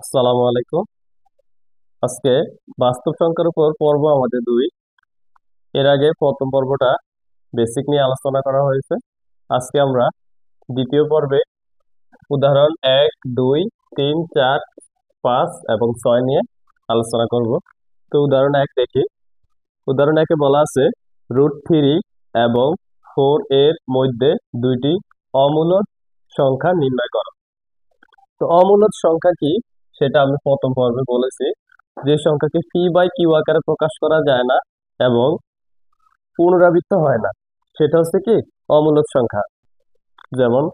আসসালামু আলাইকুম। আজকে বাস্তব সংখ্যার উপর পর্ব আমাদের 2। এর আগে প্রথম পর্বটা বেসিক নিয়ে আলোচনা করা হয়েছে। আজকে আমরা দ্বিতীয় পর্বে উদাহরণ 1, 2, 3, 4, 5 এবং 6 নিয়ে আলোচনা করব। তো উদাহরণ 1 দেখি। উদাহরণ 1-এ বলা আছে √3 এবং 4 এর মধ্যে দুইটি অমূলদ সংখ্যা নির্ণয় করো। তো অমূলদ সংখ্যা কি সেটা আমি প্রথম পর্বে বলেছি, যে সংখ্যাকে p/q আকারে প্রকাশ করা যায় না এবং পুনরাবৃত্ত হয় না, সেটা হচ্ছে কি অমূলদ সংখ্যা। যেমন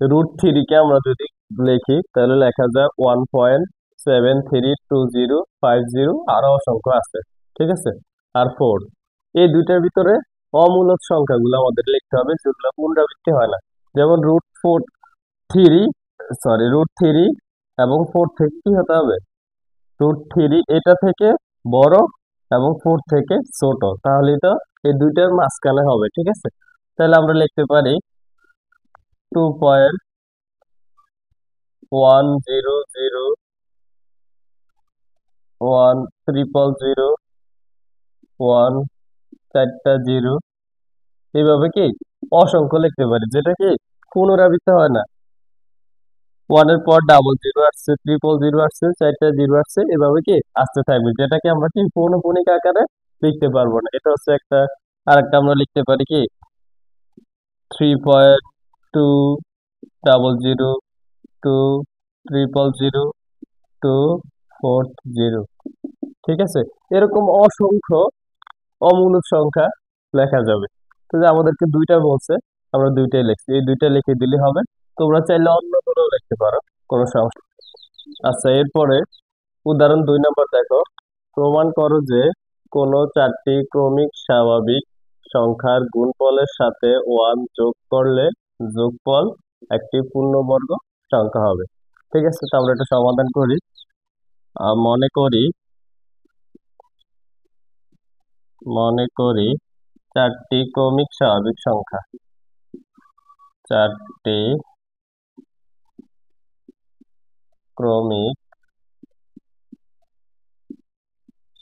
√3 কে আমরা যদি লিখি তাহলে লেখা যায় 1.732050, আরো অসংখ্য আছে, ঠিক আছে। আর 4, এই দুইটার ভিতরে অমূলদ সংখ্যাগুলো আমাদের লিখতে হবে যেগুলো পুনরাবৃত্তি হয় না। যেমন √3 এবং 4 থেকে কি হতে হবে, √3 এটা থেকে বড় এবং 4 থেকে ছোট, তাহলে তো এই দুইটার মাঝখানে হবে, ঠিক আছে। তাহলে আমরা লিখতে পারি 2.10001000140, এইভাবে কি অসংখ্য লিখতে পারি, যেটা কি পুনরাবৃত্ত হয় না। 1 এর পর 00 আসছে, 000 আসছে, 4টা 0 আসছে, এভাবে কি আসতে থাকবে, যেটাকে আমরা কি পৌনঃপুনিক আকারে লিখতে পারবো না। এটা হচ্ছে একটা। আরেকটা আমরা লিখতে পারি কি 3.2002000240, ঠিক আছে। এরকম অসংখ্য অমূলদ সংখ্যা লেখা যাবে। তো যে আমাদেরকে দুইটা বলছে, আমরা দুইটাই লিখছি, এই দুইটা লিখে দিলে হবে। তোমরা চাইলে অন্য কোনো লিখতে পারো, কোনো সমস্যা নেই। আচ্ছা, এরপরে উদাহরণ 2 নম্বর দেখো। প্রমাণ করো যে কোনো চারটি ক্রমিক স্বাভাবিক সংখ্যার গুণফলের সাথে 1 যোগ করলে যোগফল একটি পূর্ণবর্গ সংখ্যা হবে। ঠিক আছে, তো আমরা এটা সমাধান করি। মনে করি চারটি ক্রমিক স্বাভাবিক সংখ্যা, চারটি ক্রমিক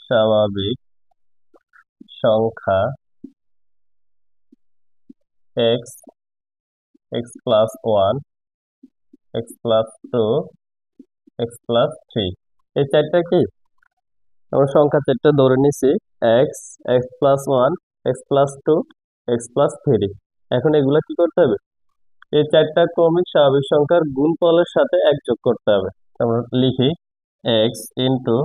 স্বাভাবিক সংখ্যা x, x+1, x+2, x+3, এই চারটা কি আমরা সংখ্যা চারটা ধরে নিছি, x, x+1, x+2, x+3। এখন এগুলা কি করতে হবে, এই চারটা ক্রমিক স্বাভাবিক সংখ্যার গুণফলের সাথে এক যোগ করতে হবে। আমরা লিখি x into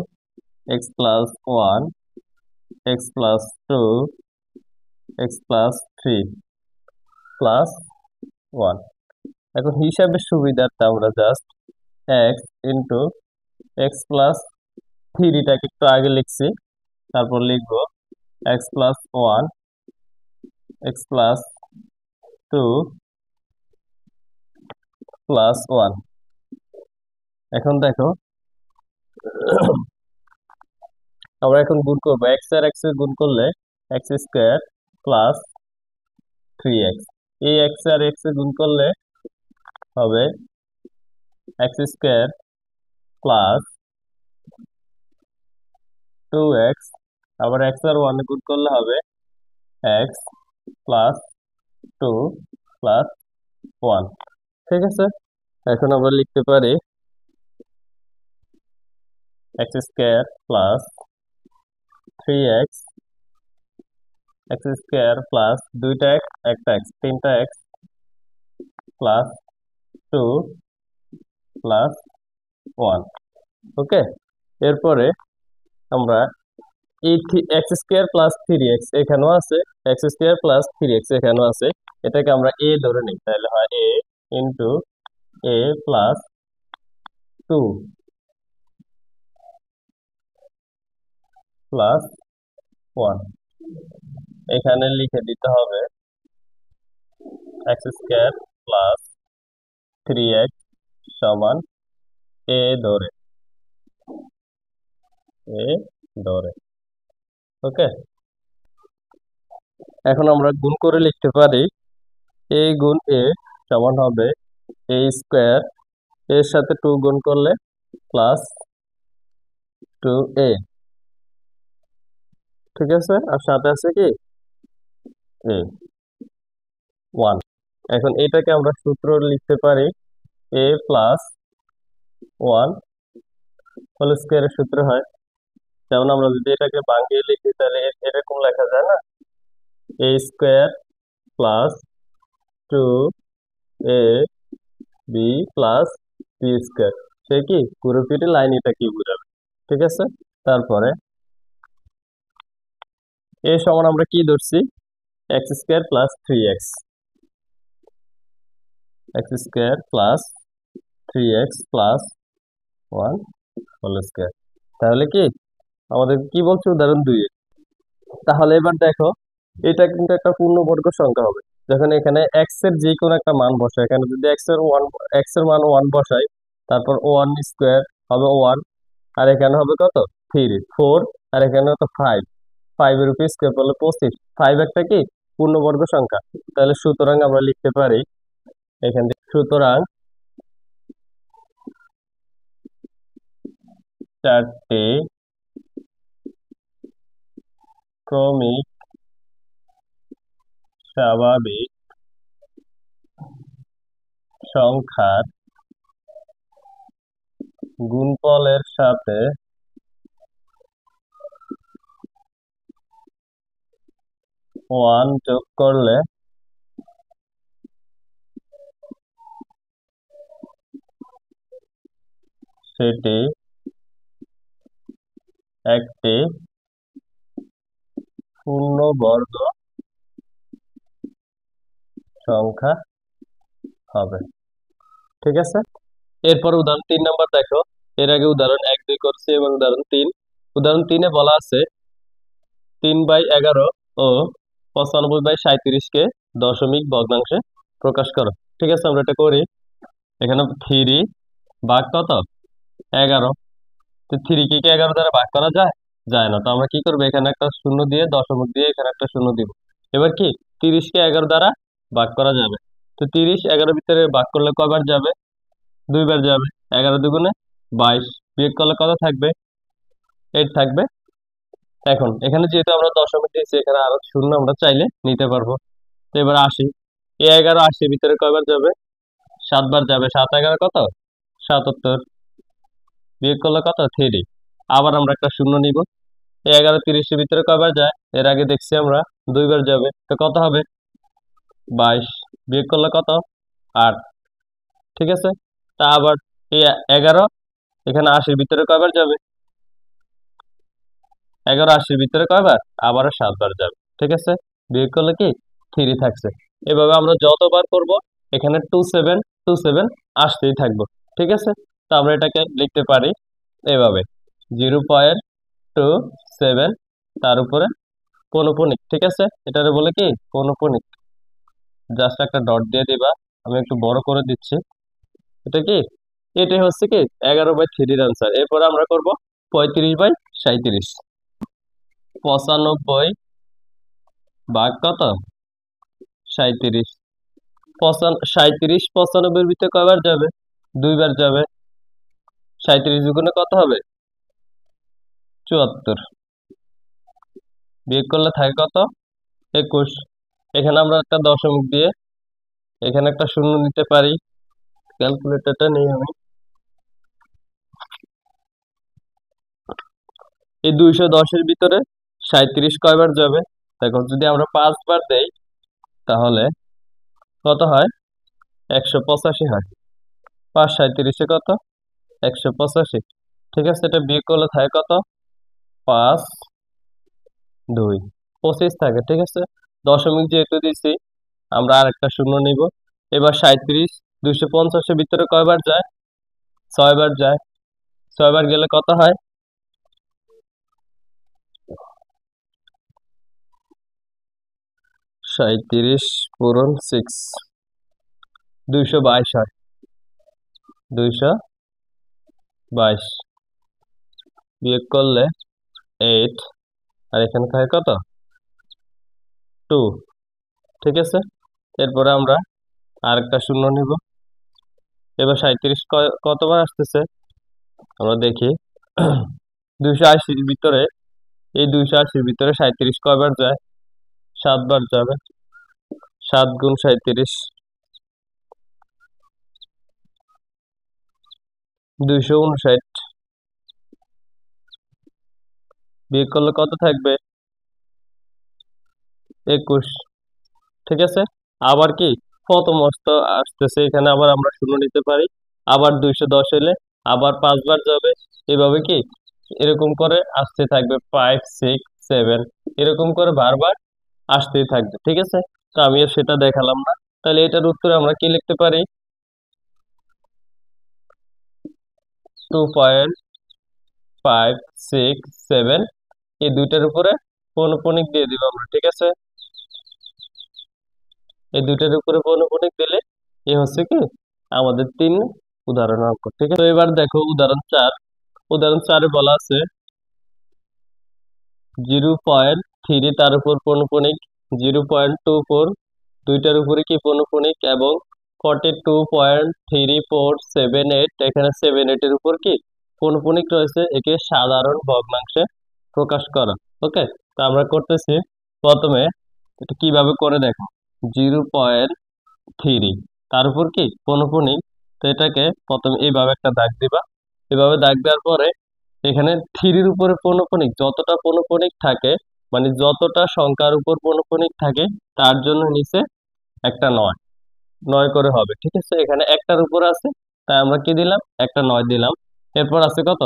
x+1, x+2, x+3 plus 1। এখন হিসাবের সুবিধার্থে আমরা জাস্ট x ইন্টু x+3টাকে একটু আগে লিখছি, তারপর লিখবো x+1, x+2 প্লাস 1। এখন দেখো আমরা এখন গুণ করবো, x আর x এর গুণ করলে x² প্লাস 3x, এই x আর x এর গুণ করলে হবে x² প্লাস 2x, আবার x আর 1 এ গুণ করলে হবে x প্লাস 2 প্লাস 1, ঠিক আছে। এখন আমরা লিখতে পারি x² plus 3x, x² plus 2টা x, একটা x, 3টা x প্লাস 2 প্লাস 1, ওকে। এরপরে আমরা এই x² প্লাস 3x এখানেও আছে, x² প্লাস 3x এখানেও আছে, এটাকে আমরা a ধরে নিই, তাহলে হয় a into a plus 2 plus 1। এখানে লিখে দিতে হবে x² প্লাস 3x সমান a ধরে, a ধরে, ওকে। এখন আমরা গুণ করে লিখতে পারি a গুণ a সমান হবে a স্কোয়ার, এর সাথে 2 গুণ করলে প্লাস 2a, ঠিক আছে, আর সাথে আছে কি a 1। এখন এটাকে আমরা সূত্র লিখতে পারি a প্লাস 1 হোল স্কোয়ারের সূত্র হয়। যেমন আমরা যদি এটাকে ভাঙিয়ে লিখি তাহলে এরকম লেখা যায় না, a square plus 2a b plus b square. সে কি পুরো পিঠে লাইন এটা কি বুঝাবে, ঠিক আছে। তারপরে এ সমান আমরা কি ধরছি, x square plus 3x, x square plus 3x plus 1 whole square. তাহলে কি আমাদের কি বলছে উদাহরণ 2। তাহলে এবার দেখো, এটা কিন্তু একটা পূর্ণবর্গ সংখ্যা হবে। যখন এখানে এক্স এর যে কোনো একটা মান বসাই, এখানে যদি এক্স এর মান 1 বসাই, তারপর 1 স্কোয়ার হবে 1, আর এখানে হবে কত 3 4, আর এখানে কত 5, 5 এর উপর স্কোয়ার করলে 25, 5 একটা কি পূর্ণবর্গ সংখ্যা। তাহলে সুতরাং আমরা লিখতে পারি এখান থেকে, সুতরাং 4টি ক্রমিক স্বাভাবিক সংখ্যার গুণফলের সাথে 1 যোগ করলে সেটি একটি পূর্ণবর্গ সংখ্যা হবে, ঠিক আছে। এরপর উদাহরণ 3 নাম্বার দেখো। এর আগে উদাহরণ 1 2 করছি, এবং উদাহরণ 3। উদাহরণ 3-এ বলা আছে 3/11 ও 95/37 কে দশমিক ভগ্নাংশে প্রকাশ করো, ঠিক আছে। আমরা এটা করি। এখানে 3 ভাগ কত 11, তো 3 কি 11 দ্বারা ভাগ করা যায়? যায় না। তো আমরা কি করবো, এখানে একটা শূন্য দিয়ে দশমিক দিয়ে এখানে একটা শূন্য দিব। এবার কি 30 কে 11 দ্বারা ভাগ করা যাবে। তো 30 11 ভিতরে ভাগ করলে কয়বার যাবে? 2বার যাবে। 11 দুগুণে 22, বিয়োগ করলে কত থাকবে? 8 থাকবে। এখন এখানে যেহেতু আমরা দশমিক দিয়েছি, এখানে আরো শূন্য আমরা চাইলে নিতে পারবো। তো এবার 80, এই 11 80 ভিতরে কয়বার যাবে? 7বার যাবে। 7 11 কত 77, বিয়োগ করলে কত 3। আবার আমরা একটা শূন্য নিব। এই 11 30-এর ভিতরে কয়বার যায়? এর আগে দেখছি আমরা 2বার যাবে। তো কত হবে? 22, বিয়োগ করলে কত 8, ঠিক আছে। তা আবার এই 11 এখানে 80-এর ভিতরে কয়বার যাবে? 11 80-এর ভিতরে কয়বার? আবারও 7বার যাবে, ঠিক আছে। বিয়োগ করলে কি 3 থাকছে। এভাবে আমরা যতবার করব এখানে 27 27 আসতেই থাকবো, ঠিক আছে। তো আমরা এটাকে লিখতে পারি এভাবে 0.27, তার উপরে পৌনঃপুনিক, ঠিক আছে। এটারে বলে কি পৌনঃপুনিক। জাস্ট একটা ডট দিয়ে দিবা, আমি একটু বড় করে দিচ্ছি। এটা কি, এটাই হচ্ছে কি 11/3 আনসার। এরপরে আমরা করব 35/37। 95 ভাগ কত 37, 37 95-এর ভিতরে কয়বার যাবে? 2বার যাবে। 37 দুগুণে কত হবে? 74, বিয়োগ করলে থাকে কত? 21। এখানে আমরা একটা দশমিক দিয়ে এখানে একটা শূন্য নিতে পারি। ক্যালকুলেটরটা নেই আমি। এই 210-এর ভিতরে 37 কয়বার যাবে? দেখো, যদি আমরা 5বার দেই তাহলে কত হয়? 185 হয়। 5 37-এ কত? 185, ঠিক আছে। এটা বিয়োগ করলে থাকে কত? 5 2 25 থাকে, ঠিক আছে। দশমিক যেহেতু দিছি, আমরা আর একটা শূন্য নিব। এবার 37 250-এর ভিতরে কয়বার যায়? 6বার যায়। 6বার গেলে কত হয়? 37 পূরণ 6 222 হয়। 222 বিয়োগ করলে 8, আর এখানে থাকে কত? 2, ঠিক আছে। এরপরে আমরা আরেকটা শূন্য নিব। এবার 37 কতবার আসতেছে? আমরা দেখি 280-র ভিতরে, এই 280-র ভিতরে 37 কয়বার যায়? 7 বার যাবে। 7 গুণ 37, 259। বিয়োগ করলে কত থাকবে? 21। ঠিক আছে, আবার কি প্রথমস্ত আসতেছে, এখানে আবার আমরা শূন্য নিতে পারি। আবার 210 হলে আবার 5 বার যাবে। এভাবে কি এরকম করে আসতে থাকবে, 5 6 7 এরকম করে বারবার আসতেই থাকবে। ঠিক আছে, তো আমি আর সেটা দেখালাম না। তাহলে এটার উত্তরে আমরা কি লিখতে পারি? 2.567, এই দুইটার উপরে পৌনঃপুনিক দিয়ে দিব আমরা। ঠিক আছে, এই দুইটার উপরে পৌনঃপুনিক দিলে এ হচ্ছে কি আমাদের 3 উদাহরণ অঙ্ক। ঠিক আছে, তো এবার দেখো উদাহরণ 4। উদাহরণ 4-এ বলা আছে 0.3 তার উপর পৌনঃপুনিক 0.24, দুইটার উপরে কি পৌনঃপুনিক, এবং 42.3478, এখানে 78 এর উপর কি পৌনঃপুনিক রয়েছে, একে সাধারণ ভগ্নাংশে প্রকাশ করা। ওকে, তো আমরা করতেছি। প্রথমে এটা কিভাবে করে দেখো, 0.3 তার উপর কি পৌনঃপুনিক, তো এটাকে প্রথমে এইভাবে একটা দাগ দিবা। এভাবে দাগ দেওয়ার পরে এখানে 3-র উপরে পৌনঃপুনিক যতটা পৌনঃপুনিক থাকে, মানে যতটা সংখ্যার উপর পৌনঃপুনিক থাকে, তার জন্য নিচে একটা 9 9 করে হবে। ঠিক আছে, এখানে একটার উপর আছে, তাই আমরা কি দিলাম? একটা 9 দিলাম। এরপর আছে কত?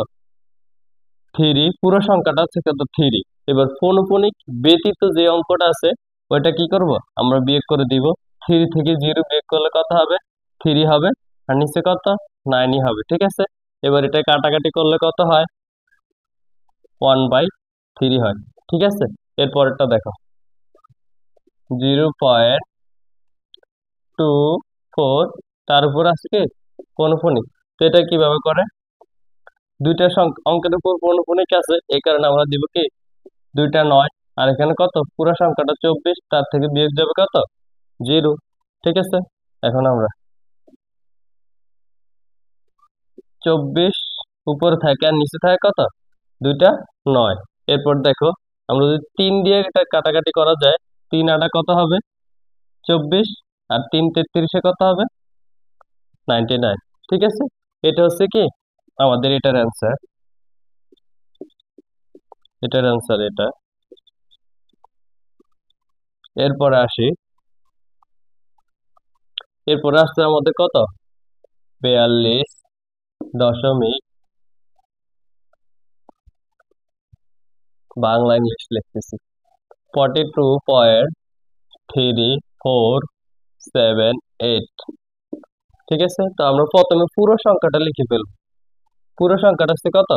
3, পুরো সংখ্যাটা হচ্ছে কত? 3। এবার পৌনঃপুনিক ব্যতীত যে অঙ্কটা আছে ওইটা কি করব? আমরা বিয়োগ করে দিব। 3 থেকে 0 বিয়োগ করলে কত হবে? 3 হবে। আর নিচে কত? 9 হবে। ঠিক আছে, এবার এটা কাটাকাটি করলে কত হয়? 1/3 হয়। ঠিক আছে, এরপরেরটা দেখো, 0.24 তার উপর আছে কি পৌনঃপুনিক, তো এটা কিভাবে করে? দুইটা অঙ্কের উপর পৌনঃপুনিক আছে, এই কারণে আমরা দিব কি দুইটা 9। আর এখানে কত? পুরো সংখ্যাটা 24, তার থেকে বিয়োগ যাবে কত? 0। ঠিক আছে, এখন আমরা 24 উপরে থাকে আর নিচে থাকে কত? দুইটা 9। এরপর দেখো, আমরা যদি 3 দিয়ে এটা কাটাকাটি করা যায়, 3 আটা কত হবে? 24। আর 3 33-এ কত হবে? 99। ঠিক আছে, এটা হচ্ছে কি আমাদের এটার অ্যান্সার। এটার অ্যান্সার এটা। এরপরে আসি, এরপরে আসছে আমাদের কত? 42 বাংলা ইংলিশ লিখতেছি, 42.3478। ঠিক আছে, তো আমরা প্রথমে পুরো সংখ্যাটা লিখে ফেলব। পুরো সংখ্যাটা হচ্ছে কত?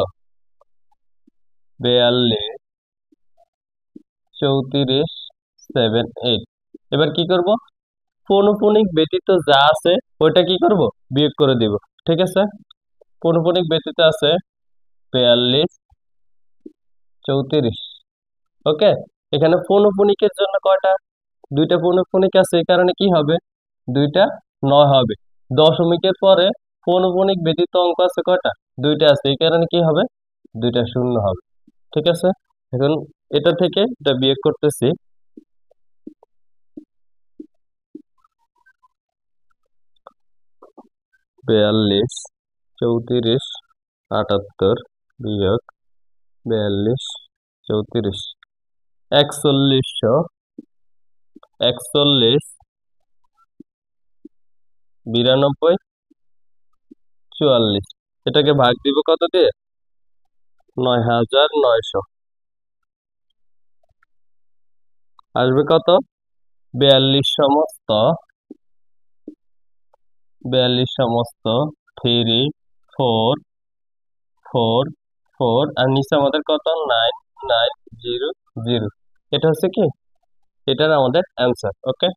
42.3478। এবার কি করব? পৌনঃপুনিক ব্যতীত যা আছে ওইটা কি করব? বিয়োগ করে দিব। ঠিক আছে, পৌনঃপুনিক ব্যতীত আছে 42.34। ওকে, এখানে পৌনঃপুনিকের জন্য কয়টা? দুইটা পৌনঃপুনিক আছে, এই কারণে কি হবে? দুইটা 9 হবে। দশমিকের পরে পৌনঃপুনিক ব্যতীত অঙ্ক আছে কয়টা? দুইটা আছে, এই কারণে কি হবে? দুইটা শূন্য হবে। ঠিক আছে, এখন এটা থেকে এটা বিয়োগ করতেছি। 42.3478 বিয়োগ 42.34, 4141, 92, 44। এটাকে ভাগ দিব কত দিয়ে? 9900। আসবে কত? 42 সমস্ত 3.444, আর নিচে আমাদের কত? 9900। এটা হচ্ছে কি এটার আমাদের অ্যান্সার। ওকে,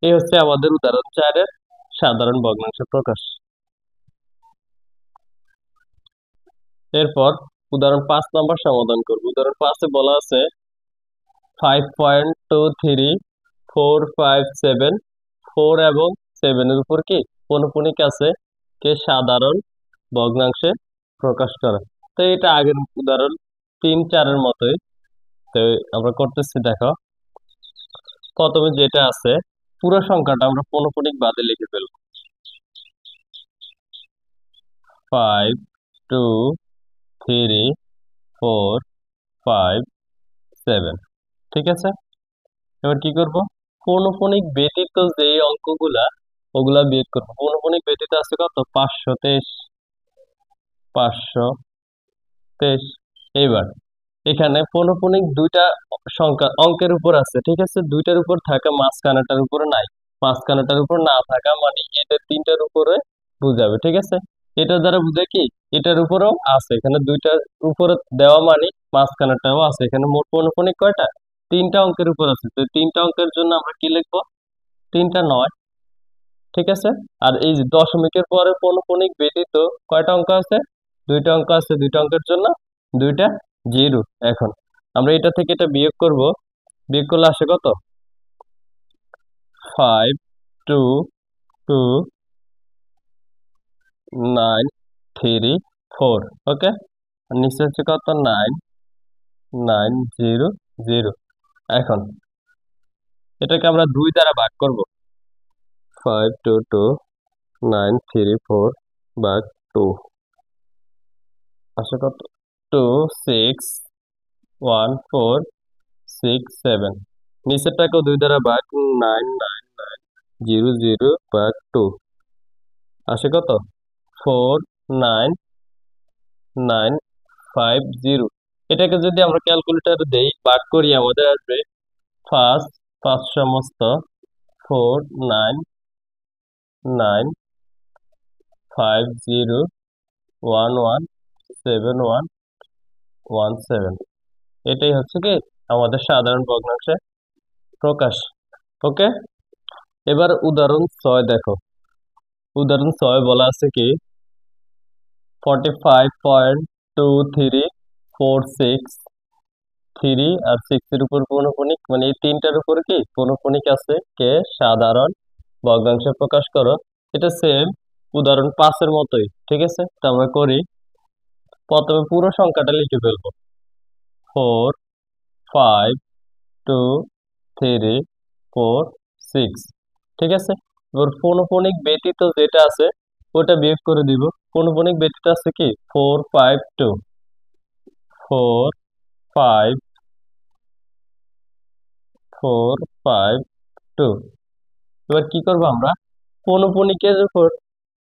এই হচ্ছে আমাদের উদাহরণ 4-এর সাধারণ ভগ্নাংশ প্রকাশ। এরপর উদাহরণ 5 নাম্বার সমাধান করব। উদাহরণ 5-এ বলা আছে 5.234574 এবং 7 এর উপর কি পৌনঃপুনিক আছে কে সাধারণ ভগ্নাংশে প্রকাশ করা। তো এটা আগের উদাহরণ 3-4-এর মতোই। তো আমরা করতেছি, দেখো প্রথমে যেটা আছে পুরো সংখ্যাটা আমরা পৌনঃপুনিক বাদে লিখে ফেলবো। 5 2 3 4 5 7, ঠিক আছে। এবার কি করব, পৌনঃপুনিক ব্যতীত যে অঙ্কগুলা ওগুলা বিয়োগ করবো। পৌনঃপুনিক ব্যতীত আছে কত, 523 523। এইবার এখানে পৌনঃপুনিক দুইটা সংখ্যা অঙ্কের উপর আছে, ঠিক আছে, দুইটার উপর থাকা মাঝখানেটার উপরে নাই। মাঝখানেটার উপর না থাকা মানে এটা তিনটার উপরে বুঝাবে, ঠিক আছে। এটার দ্বারা বুঝে কি এটার উপরেও আছে, এখানে দুইটার উপরে দেওয়া মানে মাঝখানেটাও আছে। এখানে মোট পৌনঃপুনিক কয়টা, তিনটা অঙ্কের উপর আছে। তো তিনটা অঙ্কের জন্য আমরা কি লিখবো, 3টা 9, ঠিক আছে। আর এই যে দশমিকের পরে পৌনঃপুনিক ব্যতীত কয়টা অঙ্ক আছে, দুইটা অঙ্ক আছে। দুইটা অঙ্কের জন্য দুইটা 0। এখন আমরা এটা থেকে এটা বিয়োগ করব, বিয়োগ করলে আসে কত, 5 2 2 9 3 4, ওকে। নিচে হচ্ছে কত, 9 9 0 0। এখন এটাকে আমরা 2 দ্বারা ভাগ করব। 5 2 2 9 3 4 ভাগ 2 আসে কত, 2 6 1 4 6 7। নিচেরটাকেও 2 দ্বারা ভাগ, 9 9 9 0 0 ভাগ 2 আসে কত, 4 9 9 5 0। এটাকে যদি আমরা ক্যালকুলেটরে দেই, ভাগ করি, আমাদের আসবে 5 5 সমস্ত 4 9 9 5 0 1 1 7 1 1 7। এটাই হচ্ছে কি আমাদের সাধারণ ভগ্নাংশে প্রকাশ, ওকে। এবার উদাহরণ 6 দেখো। উদাহরণ 6 বলা আছে কি 45.2346 আর 6 এর উপর পৌনঃপুনিক, মানে এই তিনটার উপর কি পৌনঃপুনিক আছে কে সাধারণ ভগ্নাংশে প্রকাশ করো। এটা সেম উদাহরণ 5-এর মতোই, ঠিক আছে। তো আমরা করি, প্রথমে পুরো সংখ্যাটা লিখে ফেলবো, 4 5 2 3 4 6, ঠিক আছে। এবার পৌনঃপুনিক ব্যতীত যেটা আছে ওটা বিয়োগ করে দিব। পৌনঃপুনিক ব্যতীত আছে কি 4 5 2 4 5 4 5 2। এবার কি করবো আমরা, পৌনঃপুনিকের উপর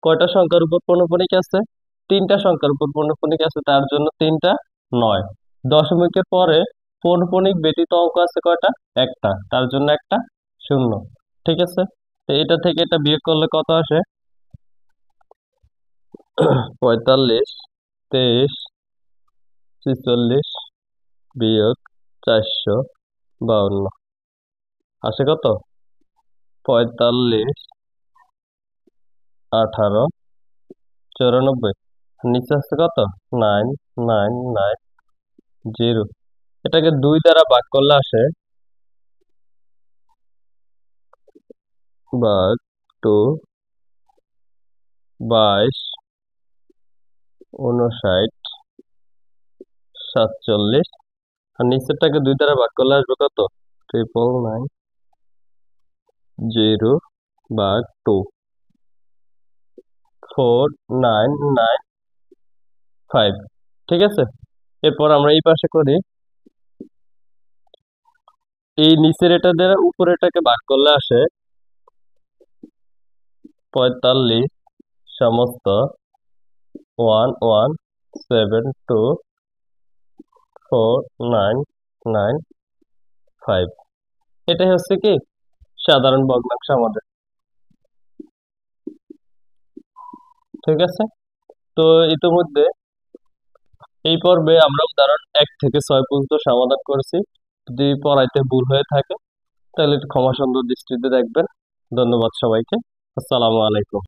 কয়টা সংখ্যার উপর পৌনঃপুনিক আছে, তিনটা সংখ্যার উপর পৌনঃপুনিক আছে, তার জন্য 3টা 9। দশমিকের পরে পৌনঃপুনিক ব্যতীত অঙ্ক আছে কয়টা, একটা, তার জন্য একটা 0, ঠিক আছে। তো এটা থেকে এটা বিয়োগ করলে কত আসে, 45 23 46 বিয়োগ 452 আসে কত, 45 18 94। নিচে আসছে কত, 9 9 9 0। এটাকে 2 দ্বারা ভাগ করলে আসে ভাগ 2 22 59 47। আর নিচেরটাকে 2 দ্বারা ভাগ করলে আসবে কত, 999 0 ভাগ 2 4995, ঠিক আছে। এরপর আমরা এই পাশে করি, এই নিচের এটা দ্বারা উপরেটাকে ভাগ করলে আসে 45 সমস্ত 117249995। এটাই হচ্ছে কি সাধারণ ভগ্নাংশ আমাদের, ঠিক আছে। তো ইতিমধ্যে এই পর্বে আমরা উদাহরণ 1 থেকে 6 পর্যন্ত সমাধান করেছি। যদি পড়াইতে ভুল হয়ে থাকে তাহলে একটু ক্ষমা সুন্দর দৃষ্টিতে দেখবেন। ধন্যবাদ সবাইকে। আসসালামু আলাইকুম।